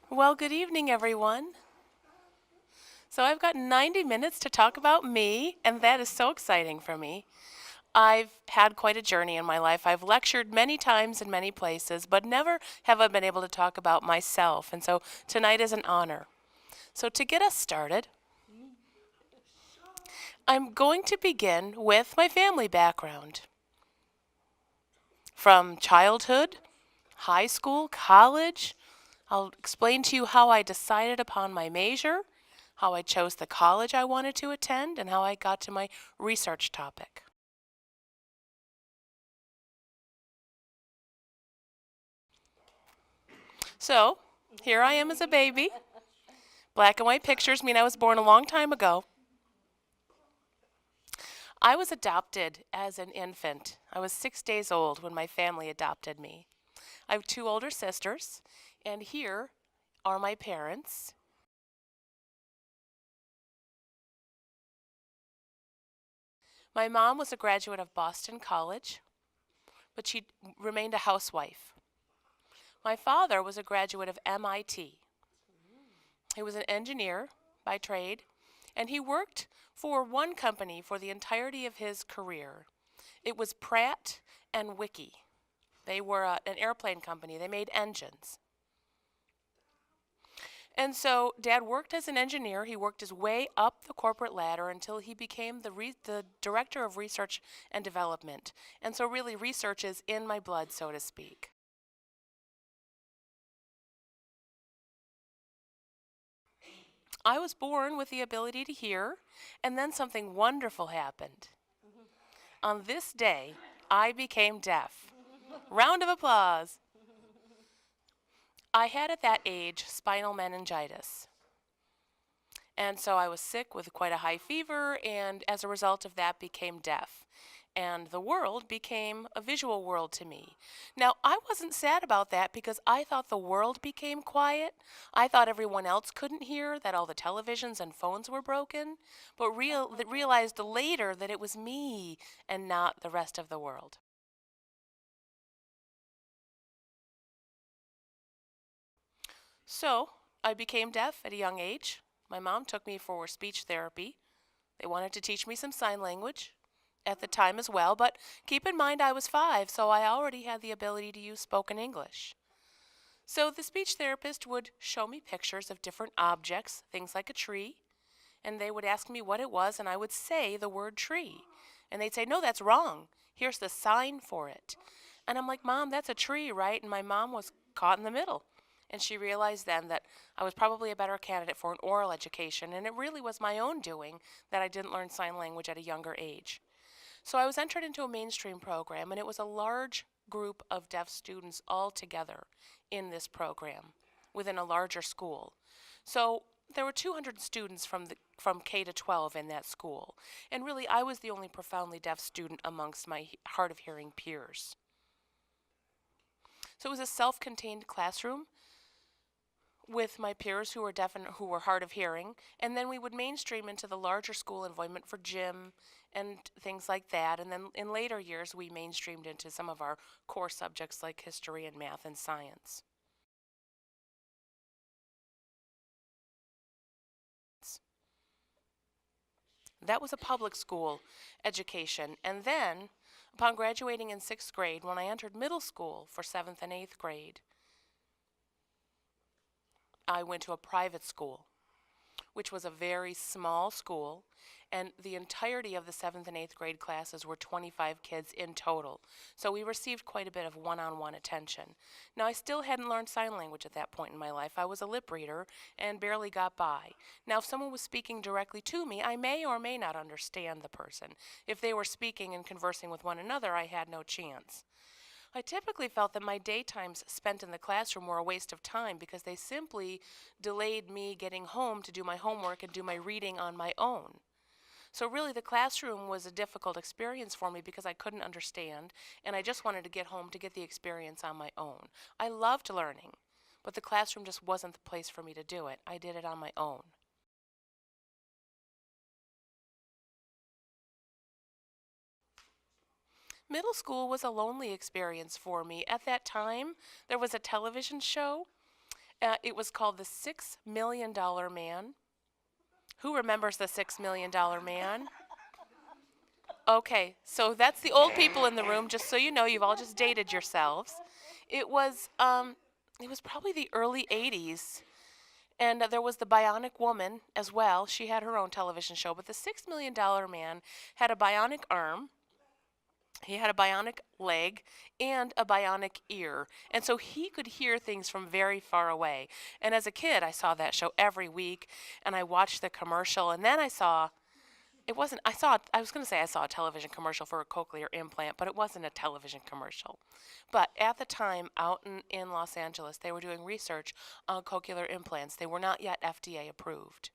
Well, good evening, everyone. So, I've got 90 minutes to talk about me, and that is so exciting for me. I've had quite a journey in my life. I've lectured many times in many places, but never have I been able to talk about myself. And so, tonight is an honor. So, to get us started, I'm going to begin with my family background. From childhood, high school, college, I'll explain to you how I decided upon my major, how I chose the college I wanted to attend, and how I got to my research topic. So, here I am as a baby. Black and white pictures mean I was born a long time ago. I was adopted as an infant. I was 6 days old when my family adopted me. I have two older sisters, and here are my parents. My mom was a graduate of Boston College, but she remained a housewife. My father was a graduate of MIT. He was an engineer by trade, and he worked for one company for the entirety of his career. It was Pratt and Whitney. They were an airplane company. They made engines. And so Dad worked as an engineer. He worked his way up the corporate ladder until he became the director of research and development. And so really research is in my blood, so to speak. I was born with the ability to hear, and then something wonderful happened. On this day, I became deaf. Round of applause. I had at that age spinal meningitis. And so I was sick with quite a high fever, and as a result of that, became deaf. And the world became a visual world to me. Now, I wasn't sad about that because I thought the world became quiet. I thought everyone else couldn't hear, that all the televisions and phones were broken, but realized later that it was me and not the rest of the world. So, I became deaf at a young age. My mom took me for speech therapy. They wanted to teach me some sign language at the time as well, but keep in mind I was 5, so I already had the ability to use spoken English. So the speech therapist would show me pictures of different objects, things like a tree, and they would ask me what it was, and I would say the word tree. And they'd say, "No, that's wrong. Here's the sign for it." And I'm like, "Mom, that's a tree, right?" And my mom was caught in the middle. And she realized then that I was probably a better candidate for an oral education, and it really was my own doing that I didn't learn sign language at a younger age. So I was entered into a mainstream program, and it was a large group of deaf students all together in this program within a larger school. So there were 200 students from K to 12 in that school, and really I was the only profoundly deaf student amongst my hard of hearing peers. So it was a self-contained classroom with my peers who were deaf and who were hard of hearing, and then we would mainstream into the larger school environment for gym and things like that. And then in later years, we mainstreamed into some of our core subjects like history and math and science. That was a public school education. And then, upon graduating in 6th grade, when I entered middle school for 7th and 8th grade, I went to a private school, which was a very small school, and the entirety of the 7th and 8th grade classes were 25 kids in total. So we received quite a bit of one-on-one attention. Now, I still hadn't learned sign language at that point in my life. I was a lip reader and barely got by. Now, if someone was speaking directly to me, I may or may not understand the person. If they were speaking and conversing with one another, I had no chance. I typically felt that my daytimes spent in the classroom were a waste of time because they simply delayed me getting home to do my homework and do my reading on my own. So really the classroom was a difficult experience for me because I couldn't understand and I just wanted to get home to get the experience on my own. I loved learning, but the classroom just wasn't the place for me to do it. I did it on my own. Middle school was a lonely experience for me. At that time, there was a television show It was called The $6 Million Man. Who remembers the $6 Million Man? Okay, so that's the old people in the room. Just so you know, you've all just dated yourselves. It was um, it was probably the early '80s, and there was the Bionic Woman as well. She had her own television show, but the $6 Million Man had a bionic arm. He had a bionic leg and a bionic ear. And so he could hear things from very far away. And as a kid, I saw that show every week and I watched the commercial. And then I saw, it wasn't, I saw, I was going to say I saw a television commercial for a cochlear implant, but it wasn't a television commercial. But at the time, out in Los Angeles, they were doing research on cochlear implants. They were not yet FDA approved,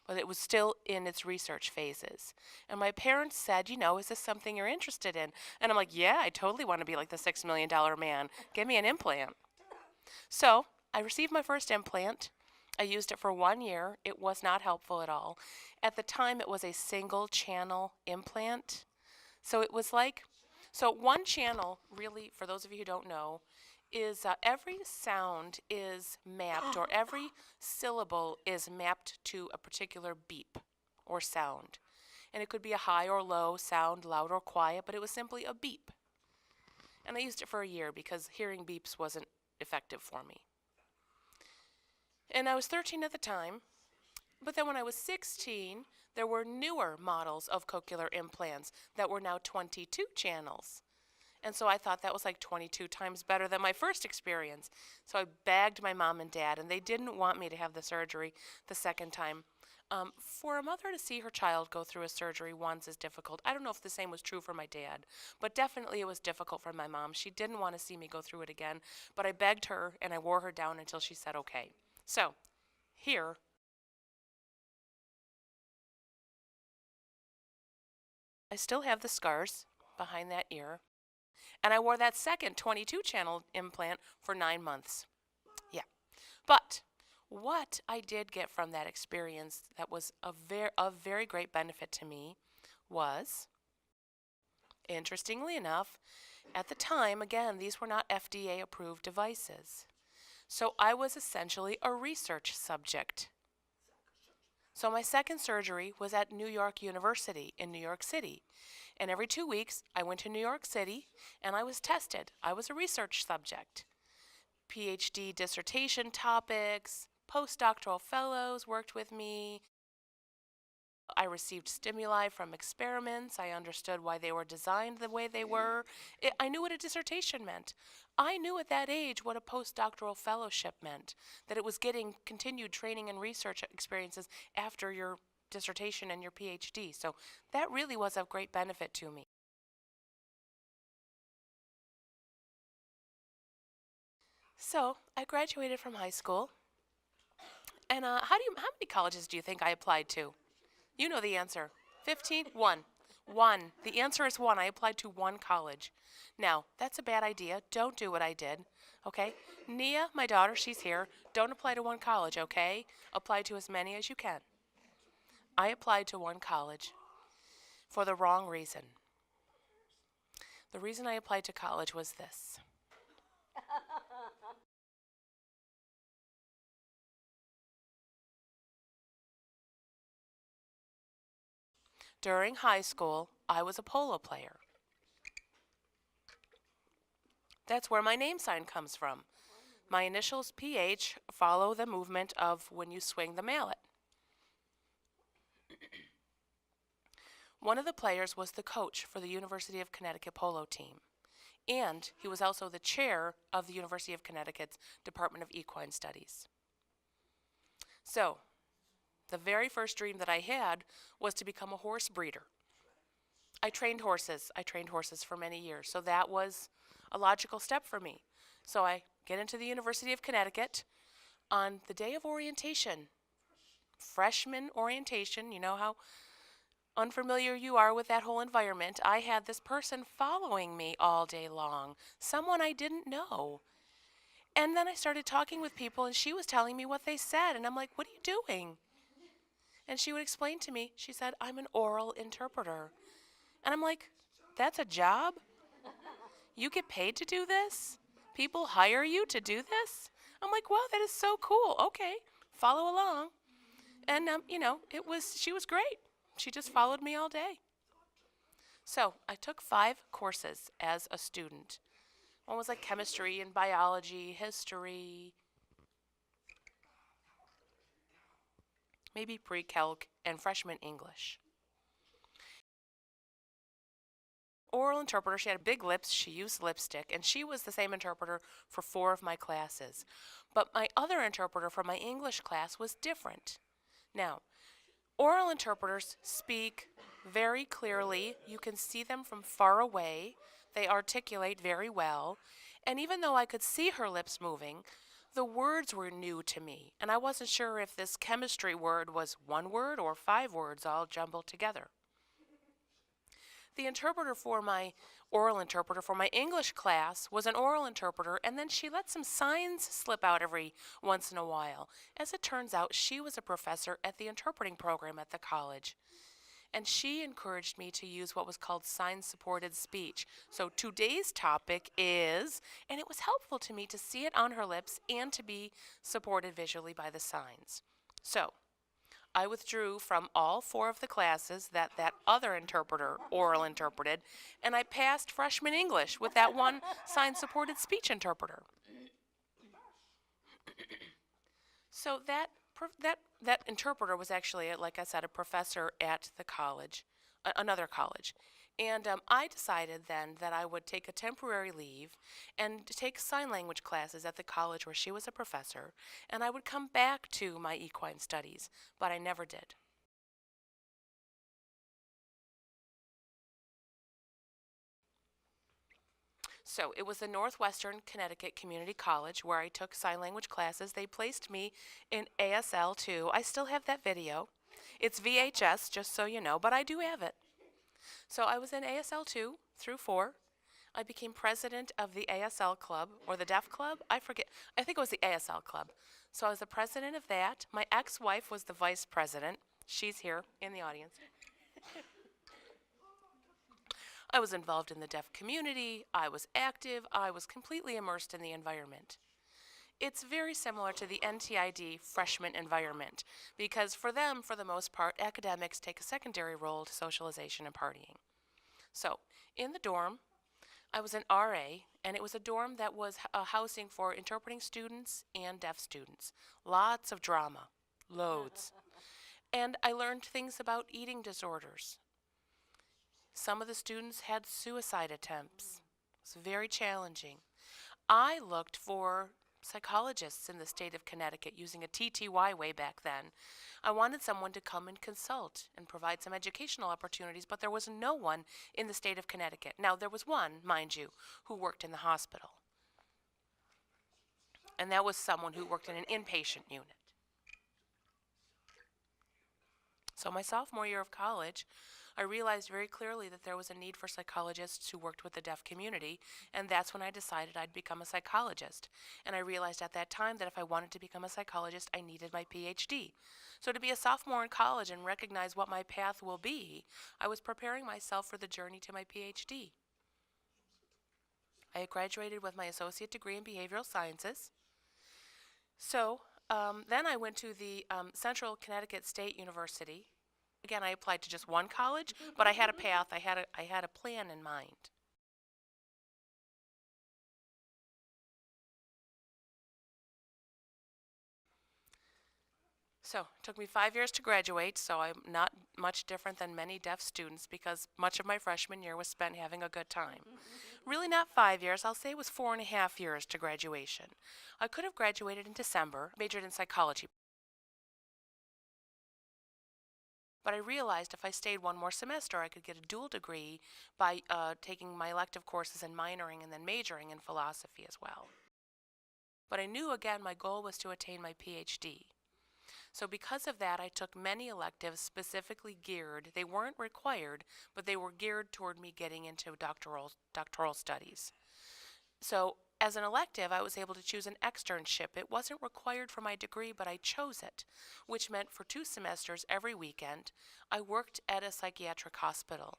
but it was still in its research phases. And my parents said, is this something you're interested in? And I'm like, yeah, I totally want to be like the $6 Million Man. Give me an implant. So I received my first implant. I used it for 1 year. It was not helpful at all. At the time, it was a single channel implant. So it was like, so one channel, really, for those of you who don't know, is every sound is mapped, or every syllable is mapped to a particular beep or sound. And it could be a high or low sound, loud or quiet, but it was simply a beep. And I used it for a year because hearing beeps wasn't effective for me. And I was 13 at the time, but then when I was 16, there were newer models of cochlear implants that were now 22 channels. And so I thought that was like 22 times better than my first experience. So I begged my mom and dad, and they didn't want me to have the surgery the second time. For a mother to see her child go through a surgery once is difficult. I don't know if the same was true for my dad, but definitely it was difficult for my mom. She didn't want to see me go through it again, but I begged her and I wore her down until she said okay. So here, I still have the scars behind that ear. And I wore that second 22 channel implant for 9 months. Yeah. But what I did get from that experience that was of very great benefit to me was, interestingly enough, at the time, again, these were not FDA approved devices. So I was essentially a research subject. So my second surgery was at New York University in New York City. And every 2 weeks, I went to New York City and I was tested. I was a research subject. PhD dissertation topics, postdoctoral fellows worked with me. I received stimuli from experiments. I understood why they were designed the way they were. I knew what a dissertation meant. I knew at that age what a postdoctoral fellowship meant, that it was getting continued training and research experiences after your dissertation and your PhD. So that really was of great benefit to me. So I graduated from high school. And how many colleges do you think I applied to? You know the answer. 15? One. One. The answer is one. I applied to one college. Now, that's a bad idea. Don't do what I did. Okay? Nia, my daughter, she's here. Don't apply to one college, okay? Apply to as many as you can. I applied to one college for the wrong reason. The reason I applied to college was this. During high school, I was a polo player. That's where my name sign comes from. My initials, PH, follow the movement of when you swing the mallet. One of the players was the coach for the University of Connecticut polo team, and he was also the chair of the University of Connecticut's Department of Equine Studies. So, the very first dream that I had was to become a horse breeder. I trained horses. I trained horses for many years, so that was a logical step for me. So I get into the University of Connecticut on the day of orientation, freshman orientation. You know how unfamiliar you are with that whole environment. I had this person following me all day long, someone I didn't know. And then I started talking with people, and she was telling me what they said, and I'm like, what are you doing? And she would explain to me, she said, I'm an oral interpreter. And I'm like, that's a job? You get paid to do this? People hire you to do this? I'm like, wow, that is so cool. Okay, follow along. And, she was great. She just followed me all day. So I took 5 courses as a student. One was like chemistry and biology, history, maybe pre-calc, and freshman English. Oral interpreter, she had big lips, she used lipstick, and she was the same interpreter for 4 of my classes. But my other interpreter for my English class was different. Now, oral interpreters speak very clearly. You can see them from far away. They articulate very well. And even though I could see her lips moving, the words were new to me. And I wasn't sure if this chemistry word was 1 word or 5 words all jumbled together. The interpreter for my oral interpreter for my English class was an oral interpreter, and then she let some signs slip out every once in a while. As it turns out, she was a professor at the interpreting program at the college. And she encouraged me to use what was called sign-supported speech. So today's topic is, and it was helpful to me to see it on her lips and to be supported visually by the signs. So I withdrew from all 4 of the classes that other interpreter oral interpreted, and I passed freshman English with that one sign-supported speech interpreter. So that interpreter was actually, like I said, a professor at the college, another college. And I decided then that I would take a temporary leave and take sign language classes at the college where she was a professor, and I would come back to my equine studies, but I never did. So it was the Northwestern Connecticut Community College where I took sign language classes. They placed me in ASL 2. I still have that video. It's VHS, just so you know, but I do have it. So I was in ASL 2 through 4. I became president of the ASL club, or the Deaf club. I forget. I think it was the ASL club. So I was the president of that. My ex-wife was the vice president. She's here in the audience. I was involved in the deaf community. I was active. I was completely immersed in the environment. It's very similar to the NTID freshman environment because for them, for the most part, academics take a secondary role to socialization and partying. So in the dorm, I was an RA, and it was a dorm that was housing for interpreting students and deaf students. Lots of drama, loads. And I learned things about eating disorders. Some of the students had suicide attempts. It was very challenging. I looked for psychologists in the state of Connecticut using a TTY way back then. I wanted someone to come and consult and provide some educational opportunities, but there was no one in the state of Connecticut. Now, there was one, mind you, who worked in the hospital. And that was someone who worked in an inpatient unit. So my sophomore year of college, I realized very clearly that there was a need for psychologists who worked with the deaf community, and that's when I decided I'd become a psychologist. And I realized at that time that if I wanted to become a psychologist, I needed my PhD. So to be a sophomore in college and recognize what my path will be, I was preparing myself for the journey to my PhD. I had graduated with my associate degree in behavioral sciences. So then I went to the Central Connecticut State University. Again, I applied to just one college, but I had a path. I had a plan in mind. So it took me 5 years to graduate, so I'm not much different than many deaf students because much of my freshman year was spent having a good time. Really not 5 years, I'll say it was 4.5 years to graduation. I could have graduated in December, majored in psychology. But I realized if I stayed one more semester, I could get a dual degree by taking my elective courses and minoring and then majoring in philosophy as well. But I knew, again, my goal was to attain my PhD. So because of that, I took many electives specifically geared. They weren't required, but they were geared toward me getting into doctoral studies. So as an elective, I was able to choose an externship. It wasn't required for my degree, but I chose it, which meant for 2 semesters every weekend, I worked at a psychiatric hospital.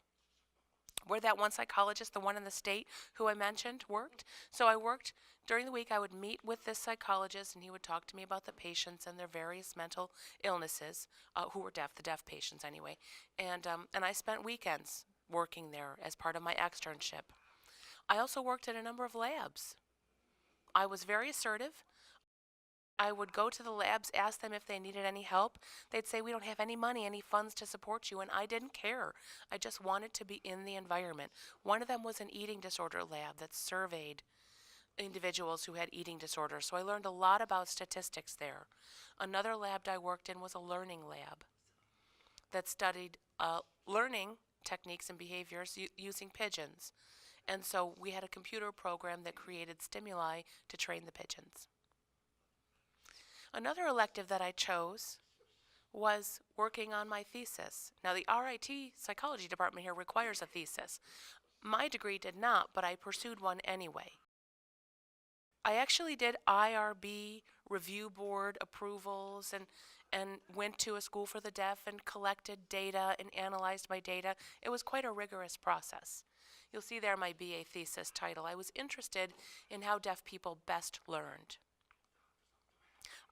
where that one psychologist, the one in the state who I mentioned, worked. So I worked during the week. I would meet with this psychologist, and he would talk to me about the patients and their various mental illnesses, who were deaf, the deaf patients anyway. And I spent weekends working there as part of my externship. I also worked at a number of labs. I was very assertive. I would go to the labs, ask them if they needed any help. They'd say, "We don't have any money, any funds to support you," and I didn't care. I just wanted to be in the environment. One of them was an eating disorder lab that surveyed individuals who had eating disorders, so I learned a lot about statistics there. Another lab I worked in was a learning lab that studied learning techniques and behaviors using pigeons. And so we had a computer program that created stimuli to train the pigeons. Another elective that I chose was working on my thesis. Now, the RIT psychology department here requires a thesis. My degree did not, but I pursued one anyway. I actually did IRB review board approvals and went to a school for the deaf and collected data and analyzed my data. It was quite a rigorous process. You'll see there my BA thesis title. I was interested in how deaf people best learned.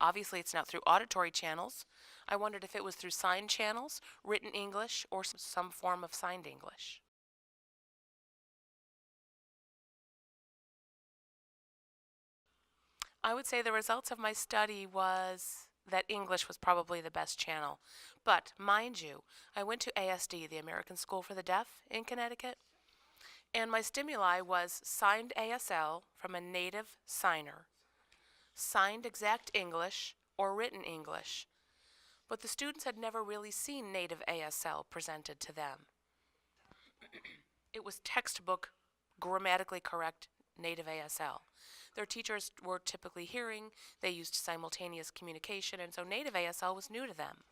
Obviously, it's not through auditory channels. I wondered if it was through sign channels, written English, or some form of signed English. I would say the results of my study was that English was probably the best channel. But, mind you, I went to ASD, the American School for the Deaf, in Connecticut, and my stimuli was signed ASL from a native signer, signed exact English, or written English. But the students had never really seen native ASL presented to them. It was textbook, grammatically correct native ASL. Their teachers were typically hearing, they used simultaneous communication, and so native ASL was new to them.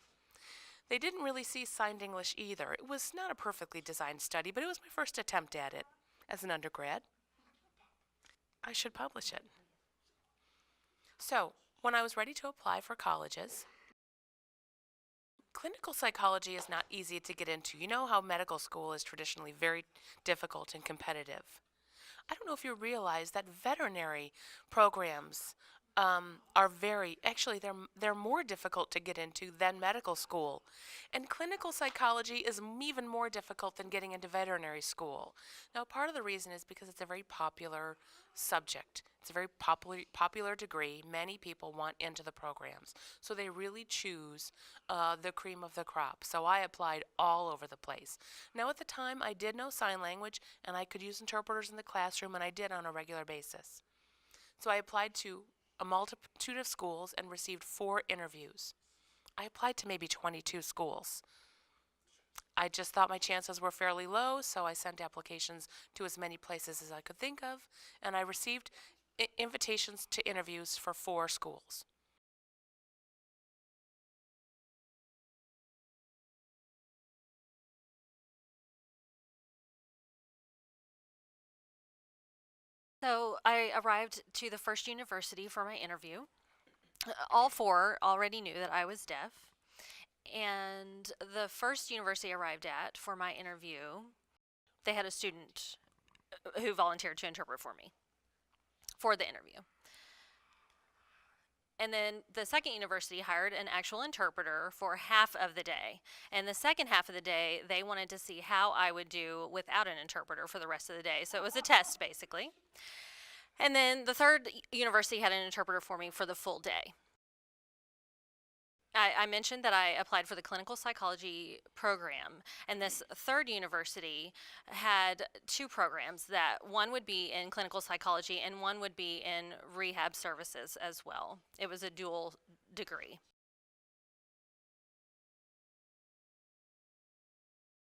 They didn't really see signed English either. It was not a perfectly designed study, but it was my first attempt at it as an undergrad. I should publish it. So, when I was ready to apply for colleges, clinical psychology is not easy to get into. You know how medical school is traditionally very difficult and competitive. I don't know if you realize that veterinary programs are they're more difficult to get into than medical school. And clinical psychology is even more difficult than getting into veterinary school. Now, part of the reason is because it's a very popular subject. It's a very popular degree. Many people want into the programs. So they really choose the cream of the crop. So I applied all over the place. Now, at the time, I did know sign language, and I could use interpreters in the classroom, and I did on a regular basis. So I applied to a multitude of schools and received 4 interviews. I applied to maybe 22 schools. I just thought my chances were fairly low, so I sent applications to as many places as I could think of, and I received invitations to interviews for 4 schools. So I arrived to the first university for my interview. All 4 already knew that I was deaf. And the first university I arrived at for my interview, they had a student who volunteered to interpret for me for the interview. And then the second university hired an actual interpreter for half of the day. And the second half of the day, they wanted to see how I would do without an interpreter for the rest of the day. So it was a test, basically. And then the third university had an interpreter for me for the full day. I mentioned that I applied for the clinical psychology program, and this third university had 2 programs. That one would be in clinical psychology and one would be in rehab services as well. It was a dual degree.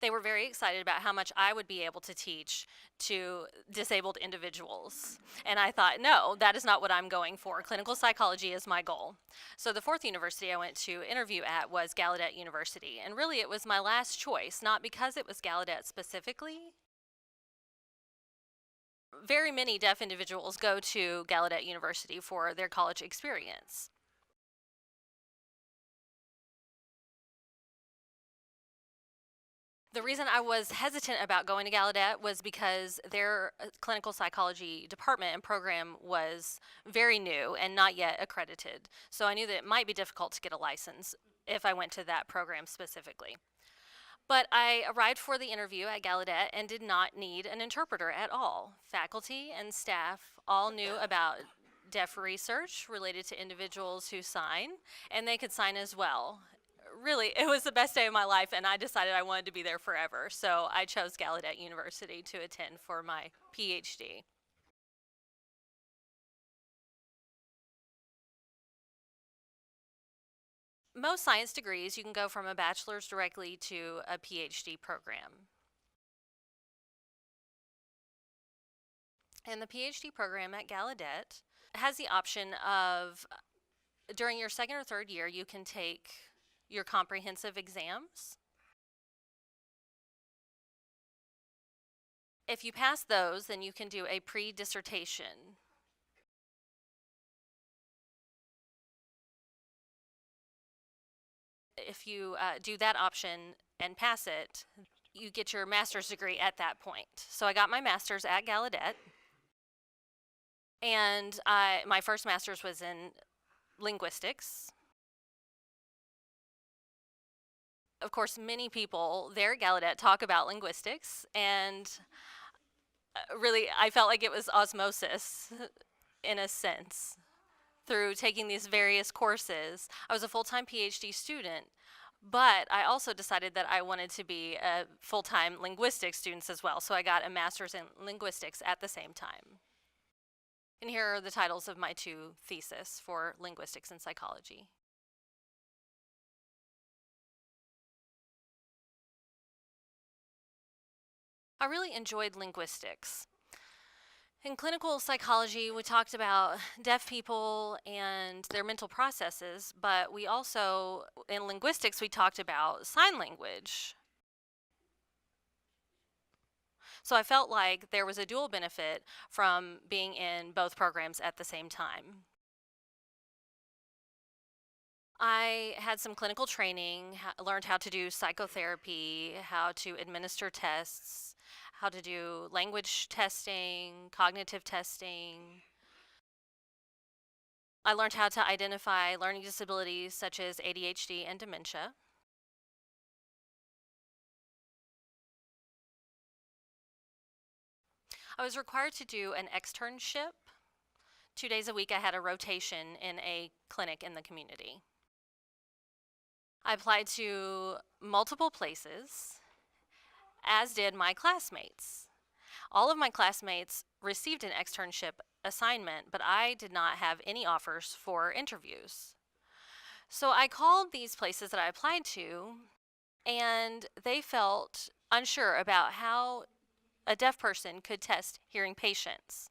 They were very excited about how much I would be able to teach to disabled individuals. And I thought, no, that is not what I'm going for. Clinical psychology is my goal. So the 4th university I went to interview at was Gallaudet University. And really it was my last choice, not because it was Gallaudet specifically. Very many deaf individuals go to Gallaudet University for their college experience. The reason I was hesitant about going to Gallaudet was because their clinical psychology department and program was very new and not yet accredited. So I knew that it might be difficult to get a license if I went to that program specifically. But I arrived for the interview at Gallaudet and did not need an interpreter at all. Faculty and staff all knew about deaf research related to individuals who sign, and they could sign as well. Really, it was the best day of my life, and I decided I wanted to be there forever. So I chose Gallaudet University to attend for my PhD. Most science degrees, you can go from a bachelor's directly to a PhD program. And the PhD program at Gallaudet has the option of, during your second or third year, you can take your comprehensive exams. If you pass those, then you can do a pre-dissertation. If you do that option and pass it, you get your master's degree at that point. So I got my master's at Gallaudet, and my first master's was in linguistics. Of course, many people there at Gallaudet talk about linguistics, and really, I felt like it was osmosis in a sense. Through taking these various courses, I was a full-time PhD student, but I also decided that I wanted to be a full-time linguistics student as well, so I got a master's in linguistics at the same time. And here are the titles of my two theses for linguistics and psychology. I really enjoyed linguistics. In clinical psychology, we talked about deaf people and their mental processes, but we also, in linguistics, we talked about sign language. So I felt like there was a dual benefit from being in both programs at the same time. I had some clinical training, learned how to do psychotherapy, how to administer tests, how to do language testing, cognitive testing. I learned how to identify learning disabilities such as ADHD and dementia. I was required to do an externship. 2 days a week, I had a rotation in a clinic in the community. I applied to multiple places, as did my classmates. All of my classmates received an externship assignment, but I did not have any offers for interviews. So I called these places that I applied to, and they felt unsure about how a deaf person could test hearing patients.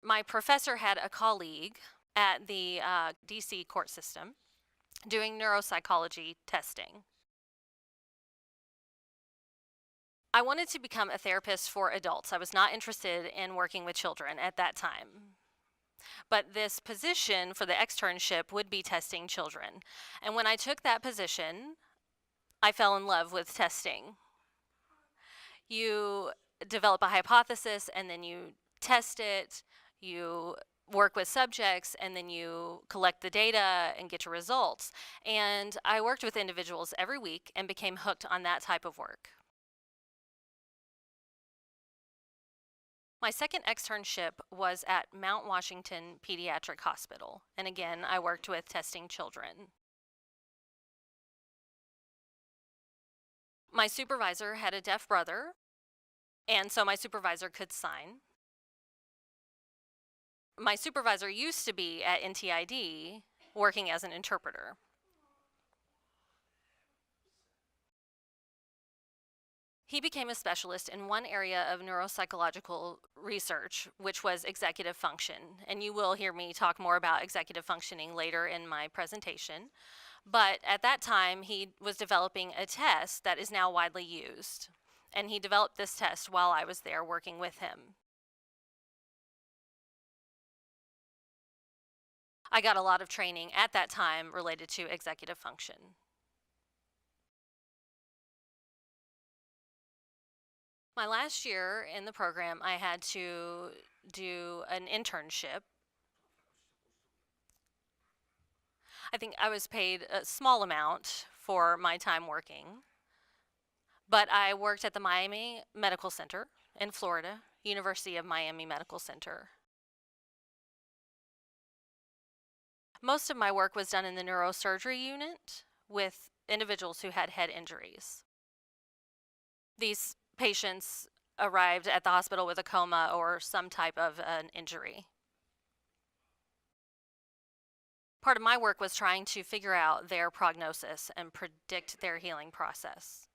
My professor had a colleague at the DC court system doing neuropsychology testing. I wanted to become a therapist for adults. I was not interested in working with children at that time. But this position for the externship would be testing children. And when I took that position, I fell in love with testing. You develop a hypothesis and then you test it, you work with subjects, and then you collect the data and get your results. And I worked with individuals every week and became hooked on that type of work. My second externship was at Mount Washington Pediatric Hospital, and again, I worked with testing children. My supervisor had a deaf brother, and so my supervisor could sign. My supervisor used to be at NTID working as an interpreter. He became a specialist in one area of neuropsychological research, which was executive function. And you will hear me talk more about executive functioning later in my presentation. But at that time, he was developing a test that is now widely used. And he developed this test while I was there working with him. I got a lot of training at that time related to executive function. My last year in the program, I had to do an internship. I think I was paid a small amount for my time working, but I worked at the Miami Medical Center in Florida, University of Miami Medical Center. Most of my work was done in the neurosurgery unit with individuals who had head injuries. These patients arrived at the hospital with a coma or some type of an injury. Part of my work was trying to figure out their prognosis and predict their healing process.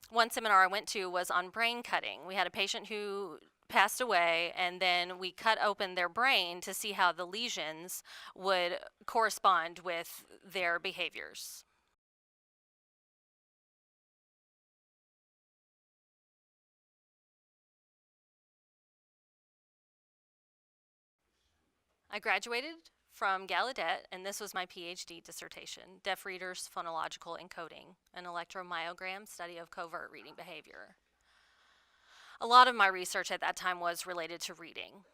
One seminar I went to was on brain cutting. We had a patient who passed away, and then we cut open their brain to see how the lesions would correspond with their behaviors. I graduated from Gallaudet, and this was my PhD dissertation, Deaf Readers, Phonological Encoding, an electromyogram study of covert reading behavior. A lot of my research at that time was related to reading.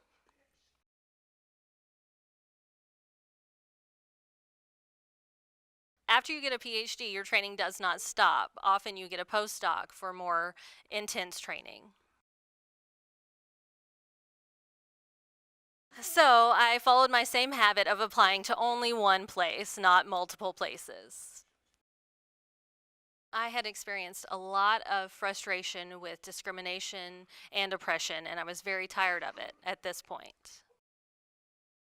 After you get a PhD, your training does not stop. Often you get a postdoc for more intense training. So I followed my same habit of applying to only one place, not multiple places. I had experienced a lot of frustration with discrimination and oppression, and I was very tired of it at this point.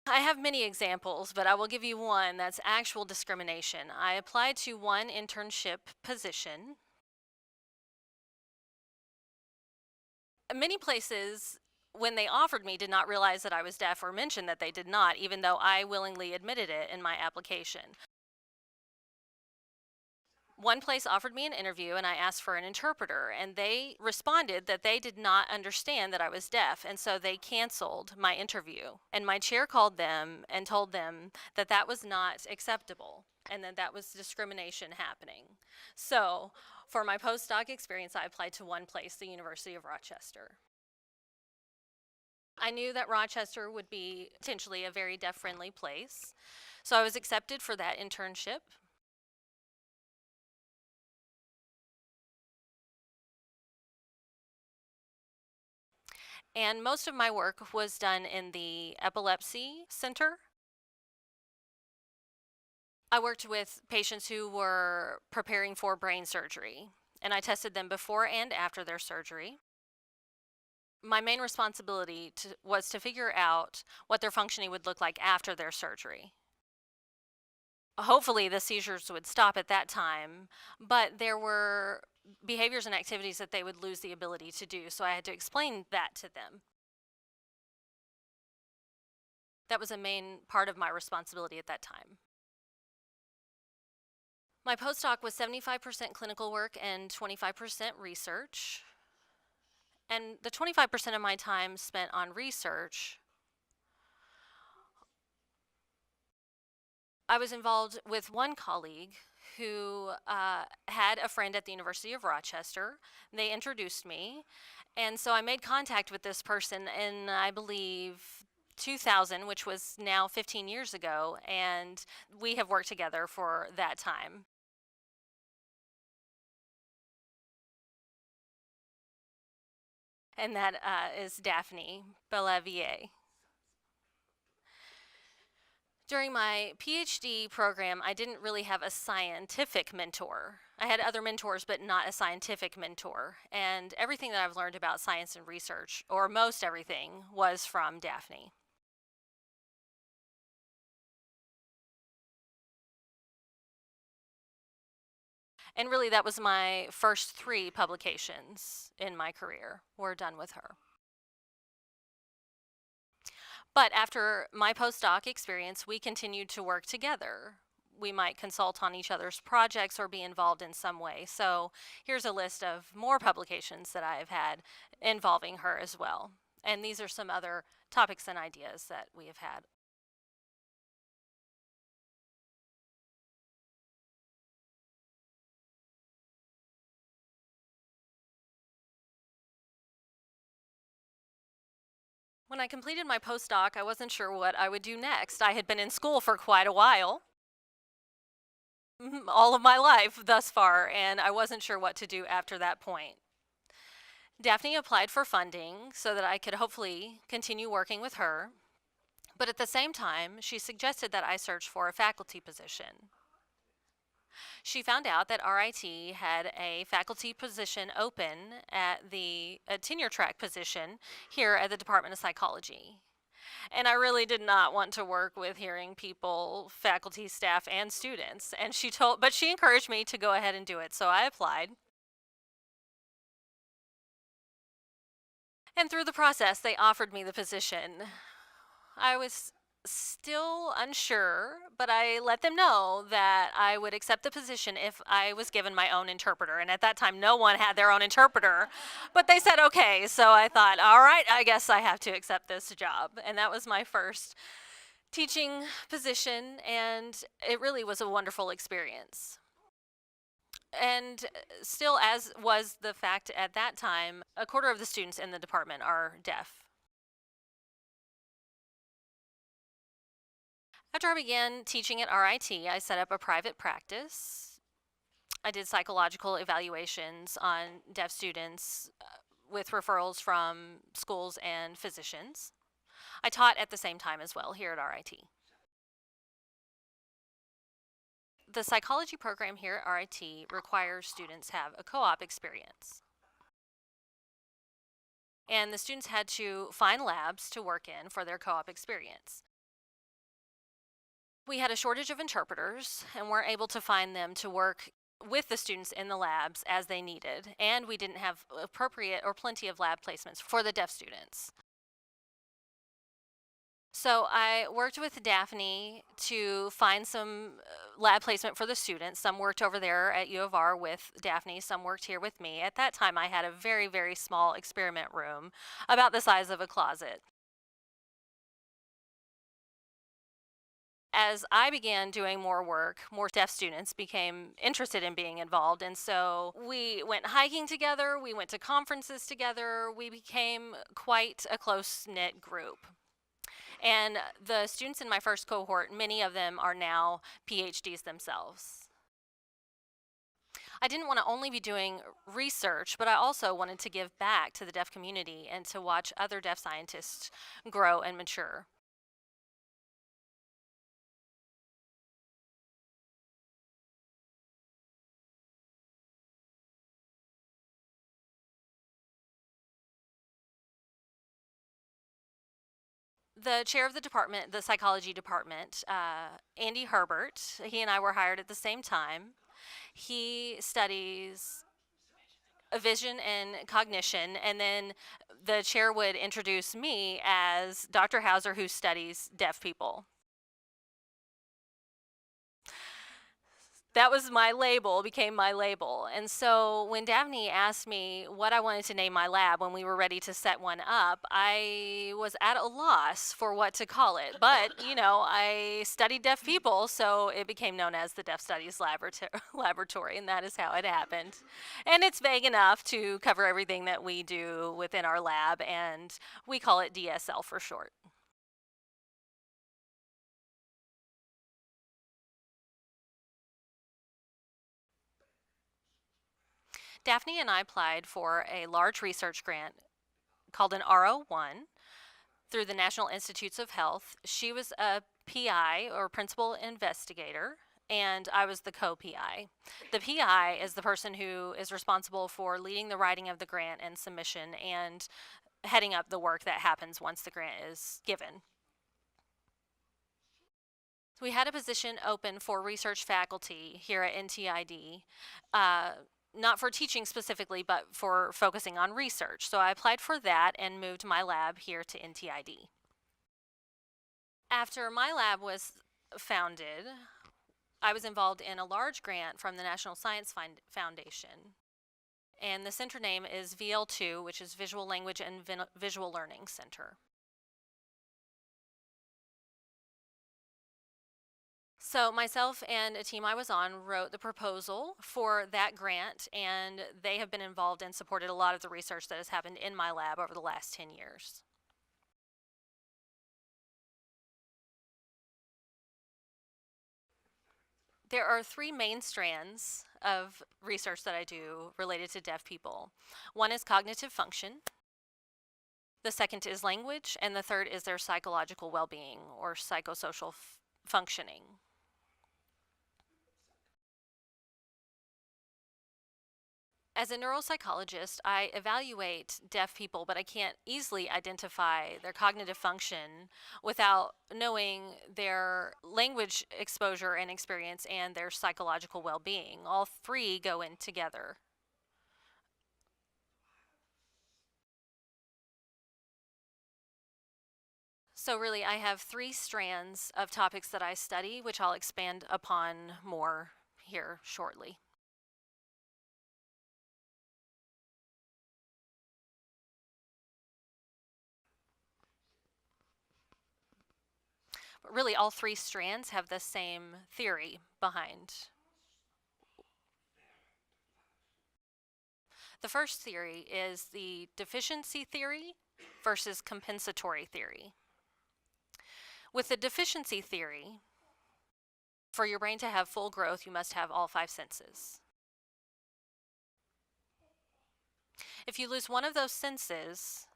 I have many examples, but I will give you one that's actual discrimination. I applied to one internship position. Many places, when they offered me, did not realize that I was deaf or mentioned that they did not, even though I willingly admitted it in my application. One place offered me an interview, and I asked for an interpreter, and they responded that they did not understand that I was deaf, and so they canceled my interview. And my chair called them and told them that that was not acceptable and that that was discrimination happening. So for my postdoc experience, I applied to one place, the University of Rochester. I knew that Rochester would be potentially a very deaf-friendly place, so I was accepted for that internship. And most of my work was done in the epilepsy center. I worked with patients who were preparing for brain surgery, and I tested them before and after their surgery. My main responsibility was to figure out what their functioning would look like after their surgery. Hopefully the seizures would stop at that time, but there were behaviors and activities that they would lose the ability to do, so I had to explain that to them. That was a main part of my responsibility at that time. My postdoc was 75% clinical work and 25% research. And the 25% of my time spent on research, I was involved with one colleague who had a friend at the University of Rochester. They introduced me, and so I made contact with this person in, I believe, 2000, which was now 15 years ago, and we have worked together for that time. And that is Daphne Belavier. During my PhD program, I didn't really have a scientific mentor. I had other mentors, but not a scientific mentor. And everything that I've learned about science and research, or most everything, was from Daphne. And really, that was my first 3 publications in my career were done with her. But after my postdoc experience, we continued to work together. We might consult on each other's projects or be involved in some way. So here's a list of more publications that I have had involving her as well. And these are some other topics and ideas that we have had. When I completed my postdoc, I wasn't sure what I would do next. I had been in school for quite a while, all of my life thus far, and I wasn't sure what to do after that point. Daphne applied for funding so that I could hopefully continue working with her, but at the same time, she suggested that I search for a faculty position. She found out that RIT had a faculty position open at a tenure track position here at the Department of Psychology. And I really did not want to work with hearing people, faculty, staff, and students. But she encouraged me to go ahead and do it, so I applied. And through the process, they offered me the position. I was still unsure, but I let them know that I would accept the position if I was given my own interpreter. And at that time, no one had their own interpreter. But they said, okay. So I thought, all right, I guess I have to accept this job. And that was my first teaching position, and it really was a wonderful experience. And still, as was the fact at that time, a quarter of the students in the department are deaf. After I began teaching at RIT, I set up a private practice. I did psychological evaluations on deaf students with referrals from schools and physicians. I taught at the same time as well here at RIT. The psychology program here at RIT requires students have a co-op experience. And the students had to find labs to work in for their co-op experience. We had a shortage of interpreters and weren't able to find them to work with the students in the labs as they needed, and we didn't have appropriate or plenty of lab placements for the deaf students. So I worked with Daphne to find some lab placement for the students. Some worked over there at U of R with Daphne, some worked here with me. At that time, I had a very, very small experiment room, about the size of a closet. As I began doing more work, more deaf students became interested in being involved. And so we went hiking together, we went to conferences together, we became quite a close-knit group. And the students in my first cohort, many of them are now PhDs themselves. I didn't want to only be doing research, but I also wanted to give back to the deaf community and to watch other deaf scientists grow and mature. The chair of the department, the psychology department, Andy Herbert, he and I were hired at the same time. He studies vision and cognition, and then the chair would introduce me as Dr. Hauser, who studies deaf people. That was my label, became my label. And so when Daphne asked me what I wanted to name my lab when we were ready to set one up, I was at a loss for what to call it. But, I studied deaf people, so it became known as the Deaf Studies Laboratory, and that is how it happened. And it's vague enough to cover everything that we do within our lab, and we call it DSL for short. Daphne and I applied for a large research grant called an RO1 through the National Institutes of Health. She was a PI, or principal investigator, and I was the co-PI. The PI is the person who is responsible for leading the writing of the grant and submission and heading up the work that happens once the grant is given. We had a position open for research faculty here at NTID. Not for teaching specifically, but for focusing on research. So I applied for that and moved my lab here to NTID. After my lab was founded, I was involved in a large grant from the National Science Foundation. and the center name is VL2, which is Visual Language and Visual Learning Center. So myself and a team I was on wrote the proposal for that grant, and they have been involved and supported a lot of the research that has happened in my lab over the last 10 years. There are three main strands of research that I do related to deaf people. One is cognitive function, the second is language, and the third is their psychological well-being or psychosocial functioning. As a neuropsychologist, I evaluate deaf people, but I can't easily identify their cognitive function without knowing their language exposure and experience and their psychological well-being. All three go in together. So really, I have three strands of topics that I study, which I'll expand upon more here shortly. But really, all three strands have the same theory behind. The first theory is the deficiency theory versus compensatory theory. With the deficiency theory, for your brain to have full growth, you must have all five senses. If you lose one of those senses,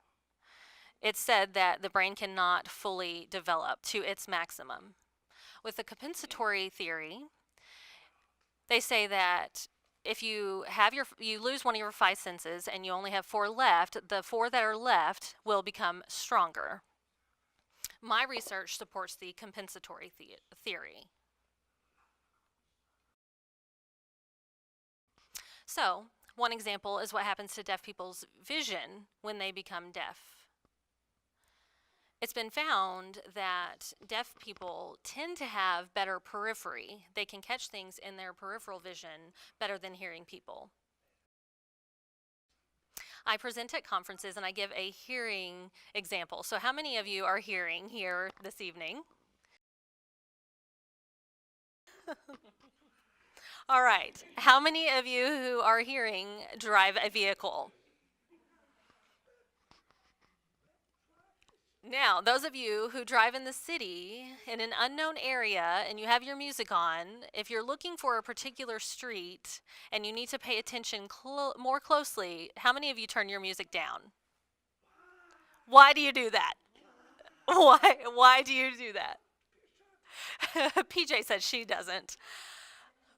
it's said that the brain cannot fully develop to its maximum. With the compensatory theory, they say that if you lose one of your five senses and you only have four left, the four that are left will become stronger. My research supports the compensatory theory. So, one example is what happens to deaf people's vision when they become deaf. It's been found that deaf people tend to have better periphery. They can catch things in their peripheral vision better than hearing people. I present at conferences and I give a hearing example. So how many of you are hearing here this evening? All right. How many of you who are hearing drive a vehicle? Now, those of you who drive in the city in an unknown area and you have your music on, if you're looking for a particular street and you need to pay attention more closely, how many of you turn your music down? Why do you do that? Why do you do that? PJ said she doesn't.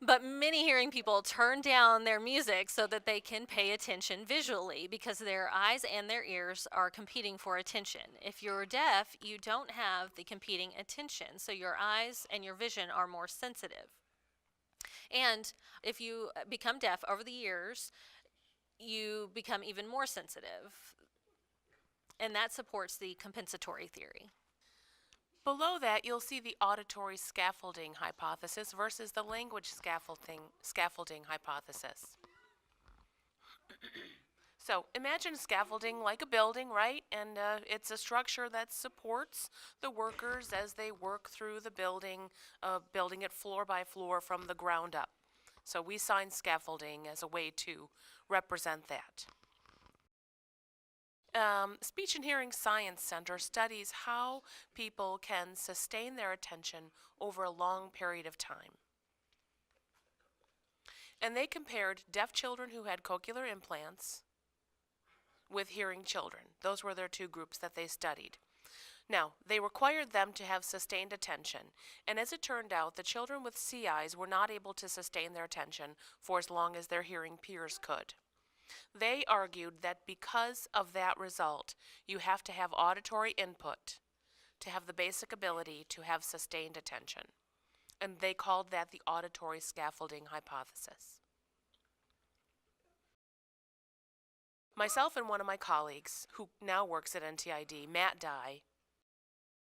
But many hearing people turn down their music so that they can pay attention visually because their eyes and their ears are competing for attention. If you're deaf, you don't have the competing attention, so your eyes and your vision are more sensitive. And if you become deaf over the years, you become even more sensitive. And that supports the compensatory theory. Below that, you'll see the auditory scaffolding hypothesis versus the language scaffolding hypothesis. So imagine scaffolding like a building, right? And it's a structure that supports the workers as they work through the building, building it floor by floor from the ground up. So we sign scaffolding as a way to represent that. Speech and Hearing Science Center studies how people can sustain their attention over a long period of time. And they compared deaf children who had cochlear implants with hearing children. Those were their two groups that they studied. Now, they required them to have sustained attention, and as it turned out, the children with CIs were not able to sustain their attention for as long as their hearing peers could. They argued that because of that result, you have to have auditory input to have the basic ability to have sustained attention. And they called that the auditory scaffolding hypothesis. Myself and one of my colleagues, who now works at NTID, Matt Dye,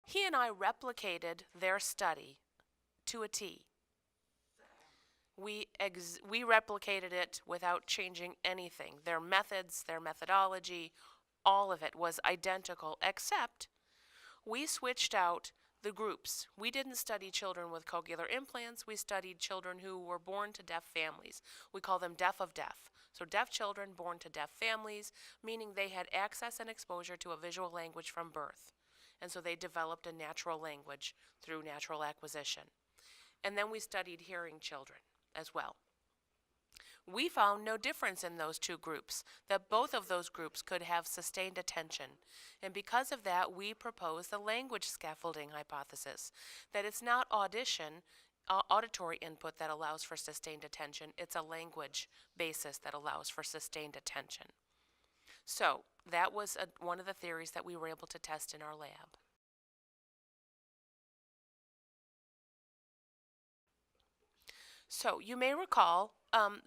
he and I replicated their study to a T. We replicated it without changing anything. Their methods, their methodology, all of it was identical, except we switched out the groups. We didn't study children with cochlear implants. We studied children who were born to deaf families. We call them deaf of deaf. So deaf children born to deaf families, meaning they had access and exposure to a visual language from birth. And so they developed a natural language through natural acquisition. And then we studied hearing children as well. We found no difference in those two groups, that both of those groups could have sustained attention. And because of that, we propose the language scaffolding hypothesis, that it's not auditory input that allows for sustained attention, it's a language basis that allows for sustained attention. So that was one of the theories that we were able to test in our lab. So you may recall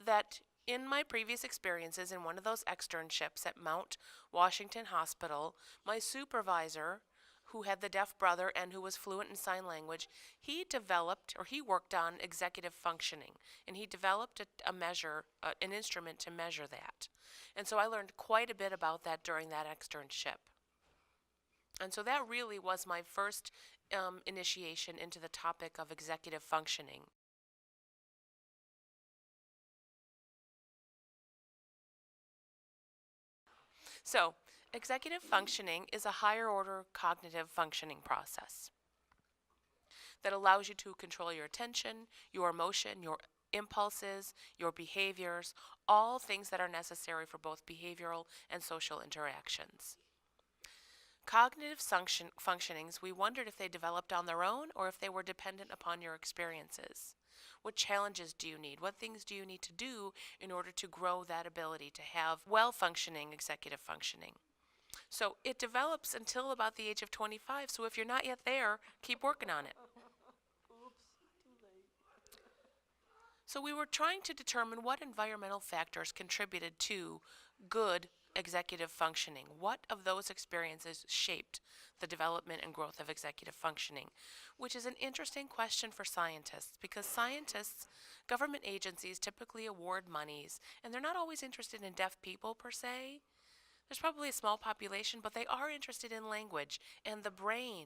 that in my previous experiences in one of those externships at Mount Washington Hospital, my supervisor, who had the deaf brother and who was fluent in sign language, he worked on executive functioning, and he developed an instrument to measure that. And so I learned quite a bit about that during that externship. And so that really was my first initiation into the topic of executive functioning. So, executive functioning is a higher order cognitive functioning process that allows you to control your attention, your emotion, your impulses, your behaviors, all things that are necessary for both behavioral and social interactions. Cognitive functionings, we wondered if they developed on their own or if they were dependent upon your experiences. What challenges do you need? What things do you need to do in order to grow that ability to have well-functioning executive functioning? So it develops until about the age of 25, so if you're not yet there, keep working on it. So we were trying to determine what environmental factors contributed to good executive functioning. What of those experiences shaped the development and growth of executive functioning? Which is an interesting question for scientists, because scientists, government agencies typically award monies, and they're not always interested in deaf people per se. There's probably a small population, but they are interested in language and the brain.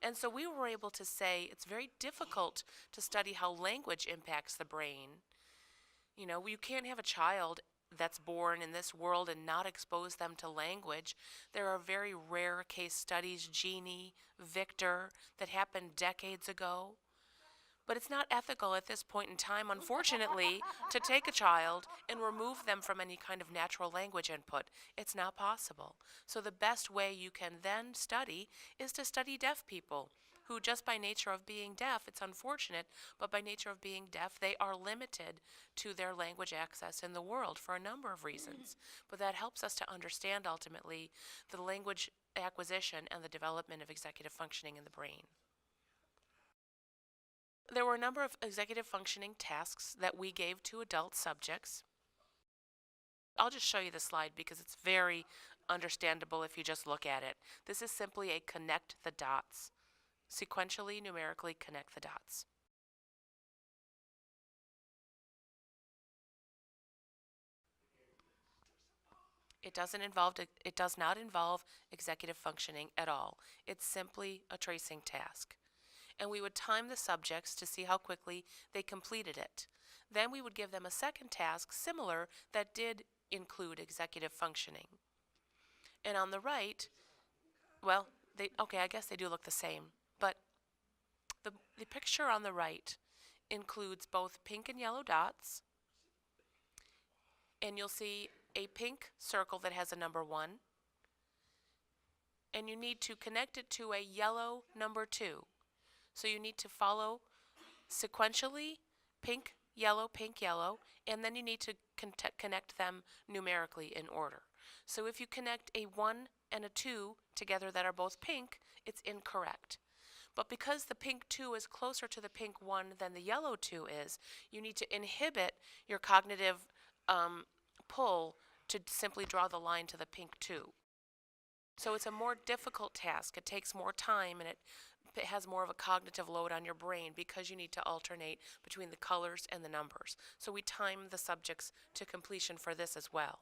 And so we were able to say it's very difficult to study how language impacts the brain. You know, you can't have a child that's born in this world and not expose them to language. There are very rare case studies, Jeannie, Victor, that happened decades ago. But it's not ethical at this point in time, unfortunately, to take a child and remove them from any kind of natural language input. It's not possible. So the best way you can then study is to study deaf people who, just by nature of being deaf, it's unfortunate, but by nature of being deaf, they are limited to their language access in the world for a number of reasons. But that helps us to understand, ultimately, the language acquisition and the development of executive functioning in the brain. There were a number of executive functioning tasks that we gave to adult subjects. I'll just show you the slide because it's very understandable if you just look at it. This is simply a connect the dots. Sequentially, numerically connect the dots. It does not involve executive functioning at all. It's simply a tracing task. And we would time the subjects to see how quickly they completed it. Then we would give them a second task similar that did include executive functioning. And on the right, well, I guess they do look the same, but the picture on the right includes both pink and yellow dots, and you'll see a pink circle that has a number 1, and you need to connect it to a yellow number 2. So you need to follow sequentially pink, yellow, and then you need to connect them numerically in order. So if you connect a 1 and a 2 together that are both pink, it's incorrect. But because the pink 2 is closer to the pink 1 than the yellow 2 is, you need to inhibit your cognitive pull to simply draw the line to the pink 2. So it's a more difficult task. It takes more time, and it it has more of a cognitive load on your brain because you need to alternate between the colors and the numbers. So we time the subjects to completion for this as well.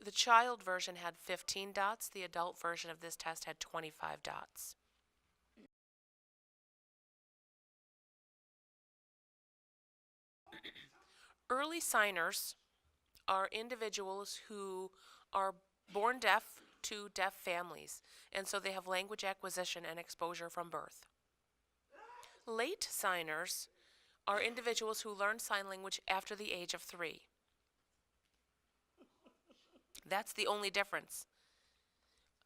The child version had 15 dots. The adult version of this test had 25 dots. Early signers are individuals who are born deaf to deaf families, and so they have language acquisition and exposure from birth. Late signers are individuals who learn sign language after the age of 3. That's the only difference.